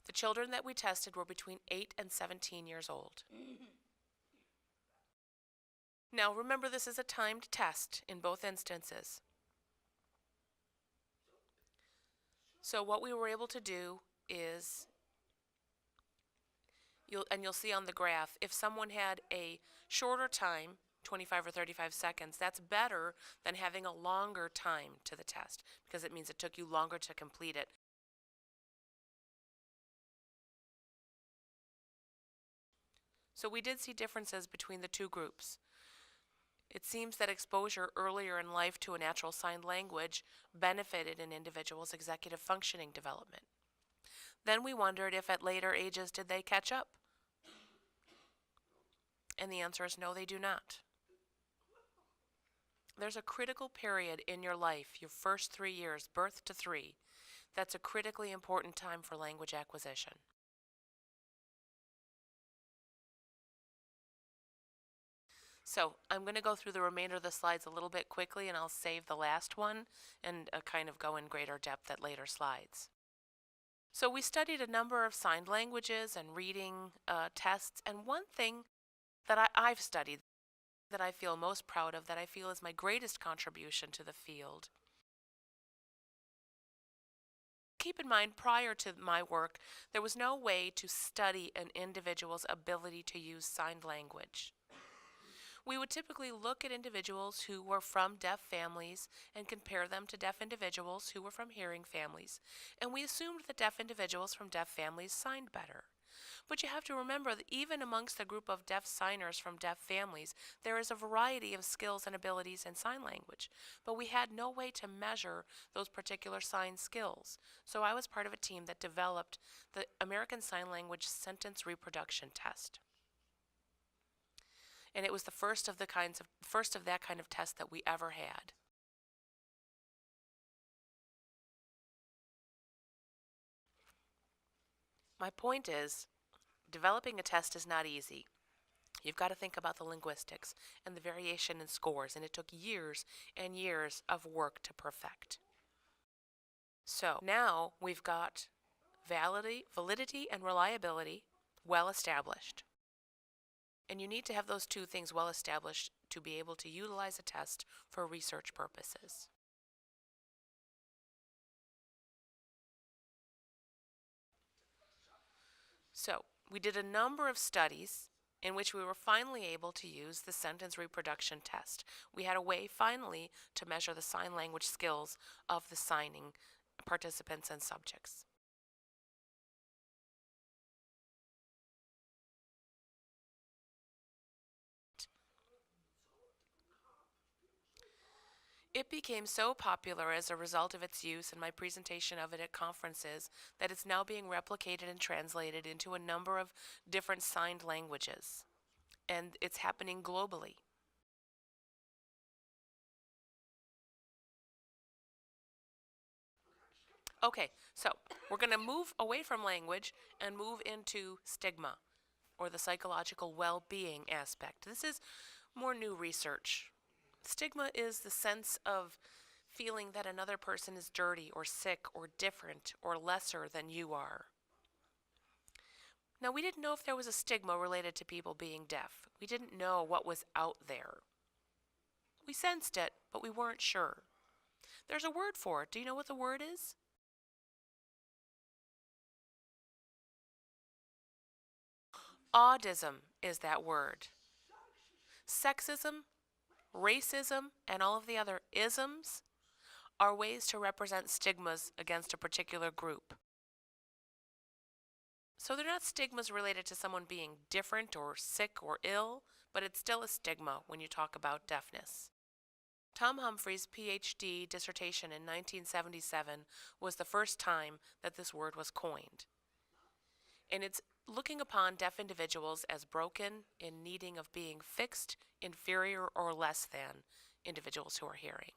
The children that we tested were between 8 and 17 years old. Now remember, this is a timed test in both instances. So what we were able to do is, you'll see on the graph, if someone had a shorter time, 25 or 35 seconds, that's better than having a longer time to the test, because it means it took you longer to complete it. So we did see differences between the two groups. It seems that exposure earlier in life to a natural sign language benefited an individual's executive functioning development. Then we wondered if at later ages did they catch up? And the answer is no, they do not. There's a critical period in your life, your first 3 years, birth to 3, that's a critically important time for language acquisition. So I'm going to go through the remainder of the slides a little bit quickly, and I'll save the last one and kind of go in greater depth at later slides. So we studied a number of signed languages and reading tests, and one thing that I've studied that I feel most proud of, that I feel is my greatest contribution to the field. Keep in mind, prior to my work, there was no way to study an individual's ability to use signed language. We would typically look at individuals who were from deaf families and compare them to deaf individuals who were from hearing families, and we assumed that deaf individuals from deaf families signed better. But you have to remember that even amongst the group of deaf signers from deaf families, there is a variety of skills and abilities in sign language, but we had no way to measure those particular sign skills. So I was part of a team that developed the American Sign Language Sentence Reproduction Test. And it was the first of that kind of test that we ever had. My point is, developing a test is not easy. You've got to think about the linguistics and the variation in scores, and it took years and years of work to perfect. So now we've got validity and reliability well established. And you need to have those two things well established to be able to utilize a test for research purposes. So we did a number of studies in which we were finally able to use the sentence reproduction test. We had a way finally to measure the sign language skills of the signing participants and subjects. It became so popular as a result of its use and my presentation of it at conferences that it's now being replicated and translated into a number of different signed languages, and it's happening globally. Okay, so we're going to move away from language and move into stigma, or the psychological well-being aspect. This is more new research. Stigma is the sense of feeling that another person is dirty or sick or different or lesser than you are. Now, we didn't know if there was a stigma related to people being deaf. We didn't know what was out there. We sensed it, but we weren't sure. There's a word for it. Do you know what the word is? Audism is that word. Sexism, racism, and all of the other isms are ways to represent stigmas against a particular group. So they're not stigmas related to someone being different or sick or ill, but it's still a stigma when you talk about deafness. Tom Humphrey's PhD dissertation in 1977 was the first time that this word was coined. And it's looking upon deaf individuals as broken, in needing of being fixed, inferior, or less than individuals who are hearing.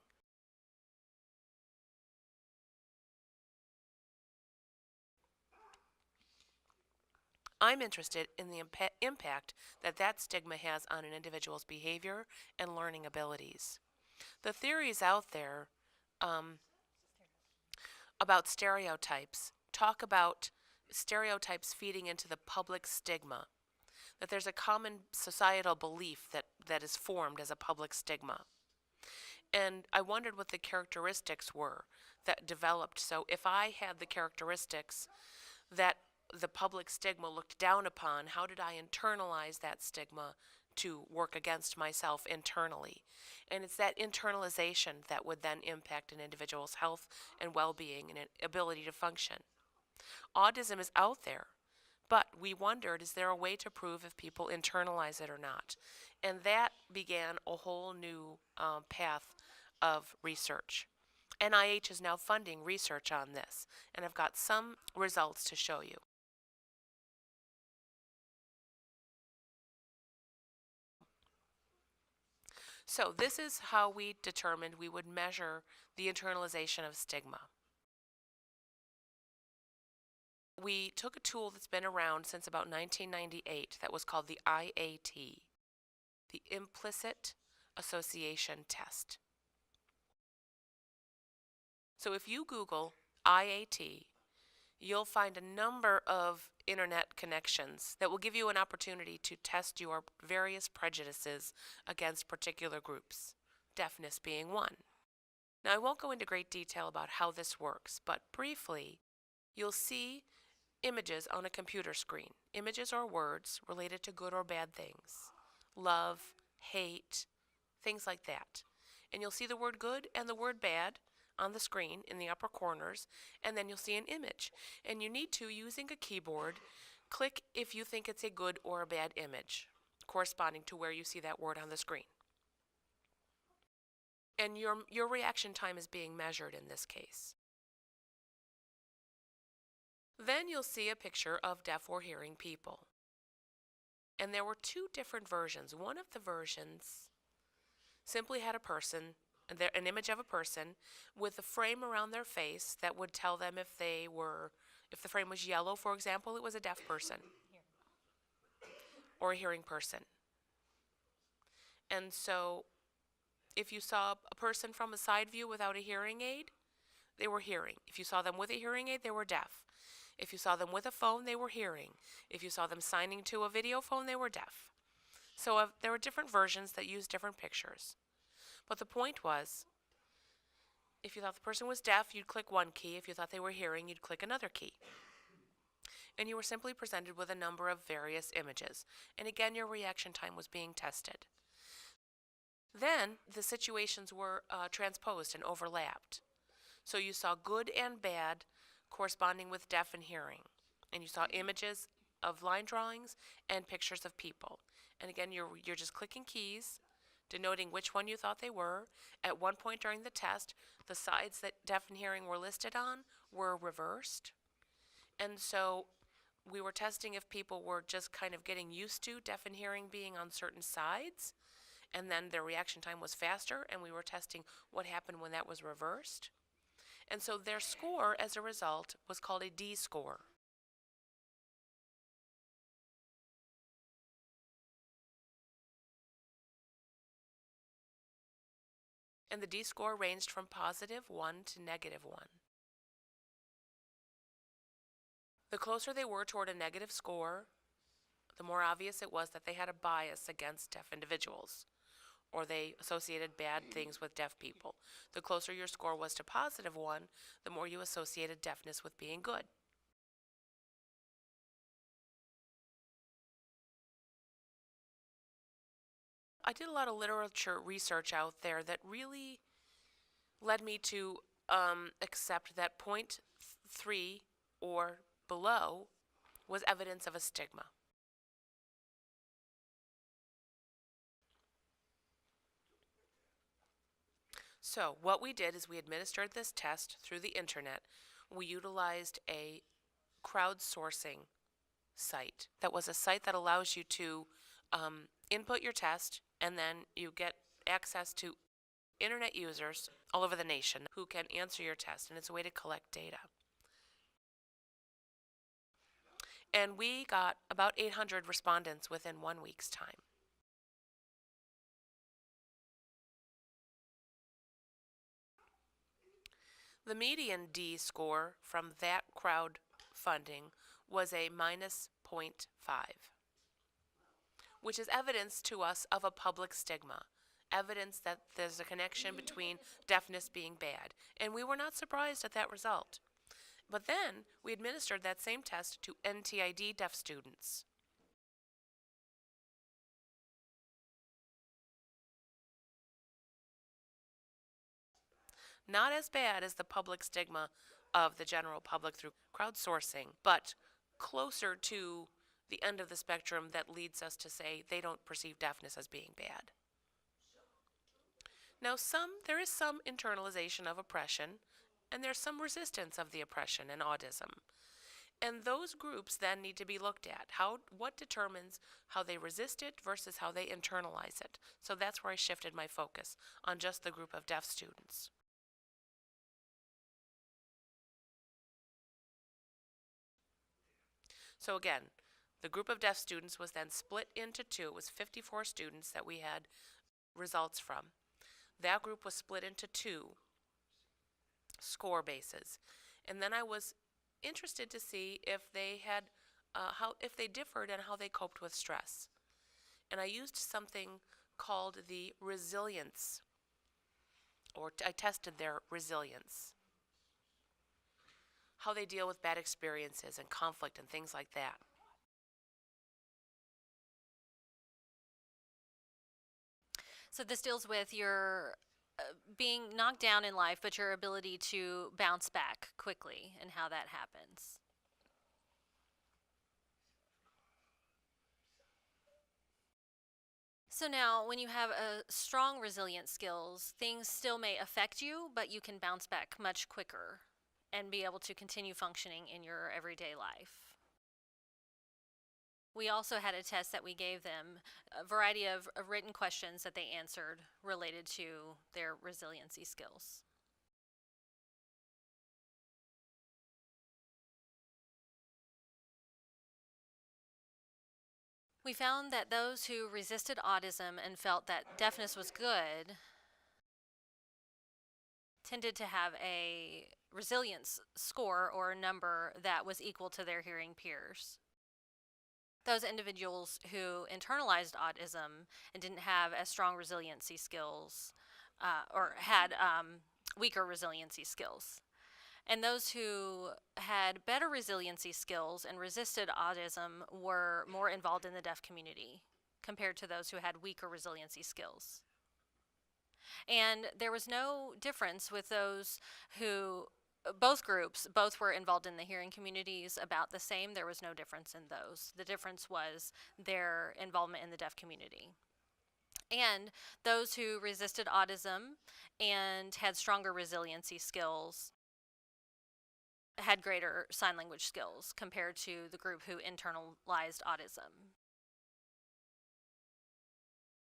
I'm interested in the impact that stigma has on an individual's behavior and learning abilities. The theories out there about stereotypes talk about stereotypes feeding into the public stigma, that there's a common societal belief that is formed as a public stigma. And I wondered what the characteristics were that developed. So if I had the characteristics that the public stigma looked down upon, how did I internalize that stigma to work against myself internally? And it's that internalization that would then impact an individual's health and well-being and ability to function. Autism is out there, but we wondered, is there a way to prove if people internalize it or not? And that began a whole new path of research. NIH is now funding research on this, and I've got some results to show you. So this is how we determined we would measure the internalization of stigma. We took a tool that's been around since about 1998 that was called the IAT, the Implicit Association Test. So if you Google IAT, you'll find a number of internet connections that will give you an opportunity to test your various prejudices against particular groups, deafness being one. Now, I won't go into great detail about how this works, but briefly, you'll see images on a computer screen, images or words related to good or bad things, love, hate, things like that. And you'll see the word good and the word bad on the screen in the upper corners, and then you'll see an image. And you need to, using a keyboard, click if you think it's a good or a bad image, corresponding to where you see that word on the screen. And your reaction time is being measured in this case. Then you'll see a picture of deaf or hearing people. And there were two different versions. One of the versions simply had a person, an image of a person with a frame around their face that would tell them if the frame was yellow, for example, it was a deaf person or a hearing person. And so if you saw a person from a side view without a hearing aid, they were hearing. If you saw them with a hearing aid, they were deaf. If you saw them with a phone, they were hearing. If you saw them signing to a video phone, they were deaf. So there were different versions that used different pictures. But the point was, if you thought the person was deaf, you'd click one key. If you thought they were hearing, you'd click another key. And you were simply presented with a number of various images. And again, your reaction time was being tested. Then the situations were transposed and overlapped. So you saw good and bad corresponding with deaf and hearing. And you saw images of line drawings and pictures of people. And again, you're just clicking keys, denoting which one you thought they were. At one point during the test, the sides that deaf and hearing were listed on were reversed. And so we were testing if people were just kind of getting used to deaf and hearing being on certain sides, and then their reaction time was faster, and we were testing what happened when that was reversed. And so their score, as a result, was called a D score. And the D score ranged from +1 to -1. The closer they were toward a negative score, the more obvious it was that they had a bias against deaf individuals, or they associated bad things with deaf people. The closer your score was to +1, the more you associated deafness with being good. I did a lot of literature research out there that really led me to accept that 0.3 or below was evidence of a stigma. So, what we did is we administered this test through the internet. We utilized a crowdsourcing site that was a site that allows you to input your test, and then you get access to internet users all over the nation who can answer your test, and it's a way to collect data. And we got about 800 respondents within 1 week's time. The median D score from that crowdfunding was a minus -0.5, which is evidence to us of a public stigma, evidence that there's a connection between deafness being bad. And we were not surprised at that result. But then we administered that same test to NTID deaf students. Not as bad as the public stigma of the general public through crowdsourcing, but closer to the end of the spectrum that leads us to say they don't perceive deafness as being bad. Now, there is some internalization of oppression, and there's some resistance of the oppression in autism. And those groups then need to be looked at. What determines how they resist it versus how they internalize it? So that's where I shifted my focus on just the group of deaf students. So again, the group of deaf students was then split into two. It was 54 students that we had results from. That group was split into two score bases. And then I was interested to see if they had if they differed and how they coped with stress. And I used something called the resilience, or I tested their resilience, how they deal with bad experiences and conflict and things like that. So this deals with your being knocked down in life, but your ability to bounce back quickly and how that happens. So now, when you have a strong resilient skills, things still may affect you, but you can bounce back much quicker and be able to continue functioning in your everyday life. We also had a test that we gave them, a variety of written questions that they answered related to their resiliency skills. We found that those who resisted autism and felt that deafness was good tended to have a resilience score or a number that was equal to their hearing peers. Those individuals who internalized autism and didn't have as strong resiliency skills or had weaker resiliency skills. And those who had better resiliency skills and resisted autism were more involved in the deaf community compared to those who had weaker resiliency skills. And there was no difference with those who, both groups, both were involved in the hearing communities about the same. There was no difference in those. The difference was their involvement in the deaf community. And those who resisted autism and had stronger resiliency skills had greater sign language skills compared to the group who internalized autism.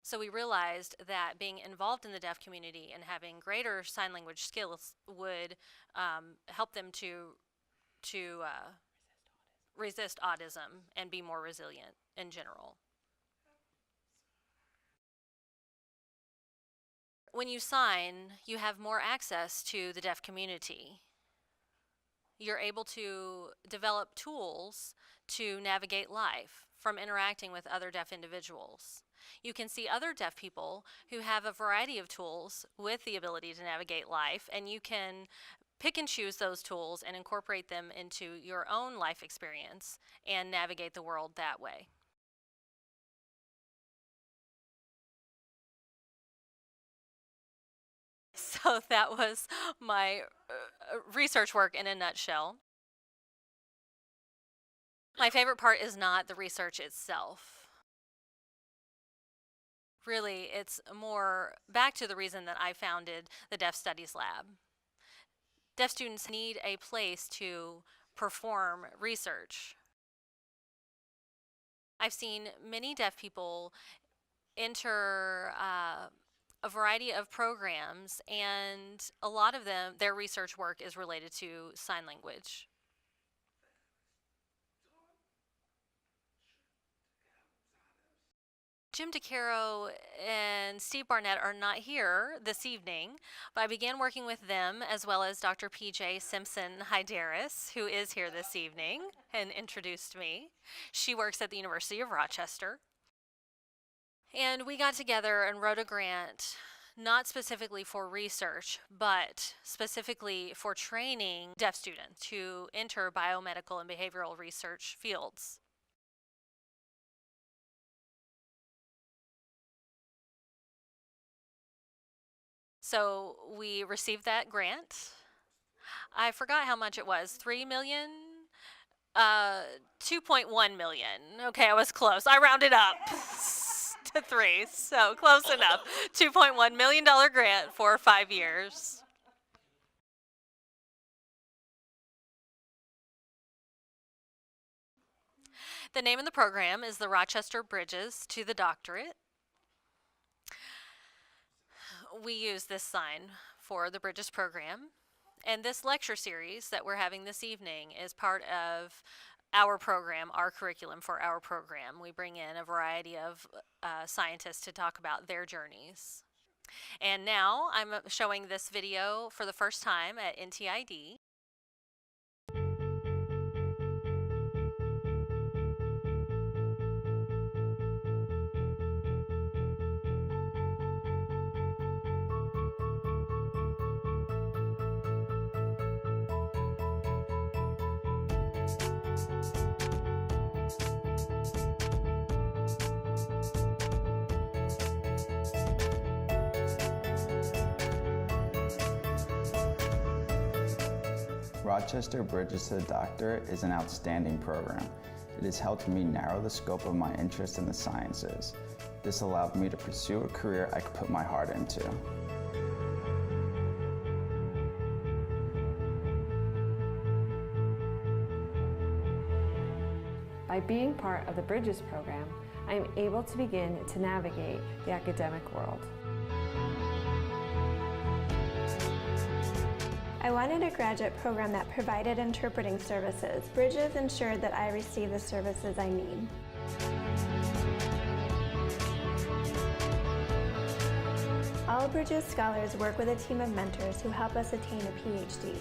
So we realized that being involved in the deaf community and having greater sign language skills would help them to resist autism and be more resilient in general. When you sign, you have more access to the deaf community. You're able to develop tools to navigate life from interacting with other deaf individuals. You can see other deaf people who have a variety of tools with the ability to navigate life, and you can pick and choose those tools and incorporate them into your own life experience and navigate the world that way. So that was my research work in a nutshell. My favorite part is not the research itself. Really, it's more back to the reason that I founded the Deaf Studies Lab. Deaf students need a place to perform research. I've seen many deaf people enter a variety of programs, and a lot of them, their research work is related to sign language. Jim DeCaro and Steve Barnett are not here this evening, but I began working with them as well as Dr. PJ Simpson-Hyderis, who is here this evening and introduced me. She works at the University of Rochester. And we got together and wrote a grant, not specifically for research, but specifically for training deaf students to enter biomedical and behavioral research fields. So we received that grant. I forgot how much it was, 3 million? 2.1 million. Okay, I was close. I rounded up to 3, so close enough. $2.1 million grant for 5 years. The name of the program is the Rochester Bridges to the Doctorate. We use this sign for the Bridges program. And this lecture series that we're having this evening is part of our program, our curriculum for our program. We bring in a variety of scientists to talk about their journeys. And now I'm showing this video for the first time at NTID. Rochester Bridges to the Doctorate is an outstanding program. It has helped me narrow the scope of my interest in the sciences. This allowed me to pursue a career I could put my heart into. By being part of the Bridges program, I am able to begin to navigate the academic world. I wanted a graduate program that provided interpreting services. Bridges ensured that I receive the services I need. All Bridges scholars work with a team of mentors who help us attain a PhD.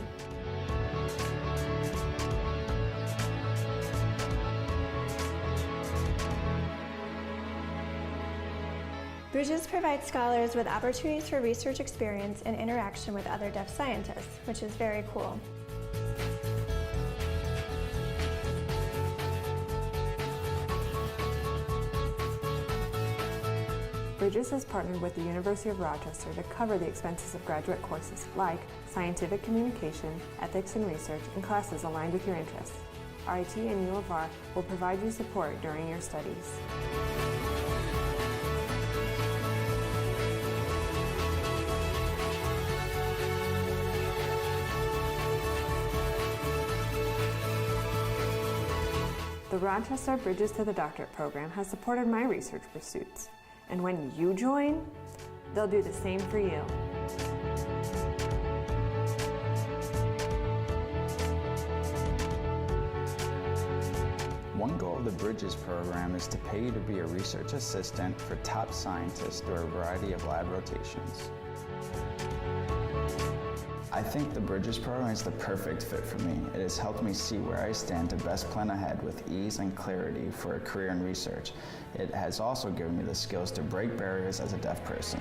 Bridges provides scholars with opportunities for research experience and interaction with other deaf scientists, which is very cool. Bridges has partnered with the University of Rochester to cover the expenses of graduate courses like scientific communication, ethics and research, and classes aligned with your interests. RIT and U of R will provide you support during your studies. The Rochester Bridges to the Doctorate program has supported my research pursuits. And when you join, they'll do the same for you. One goal of the Bridges program is to pay you to be a research assistant for top scientists through a variety of lab rotations. I think the Bridges program is the perfect fit for me. It has helped me see where I stand to best plan ahead with ease and clarity for a career in research. It has also given me the skills to break barriers as a deaf person.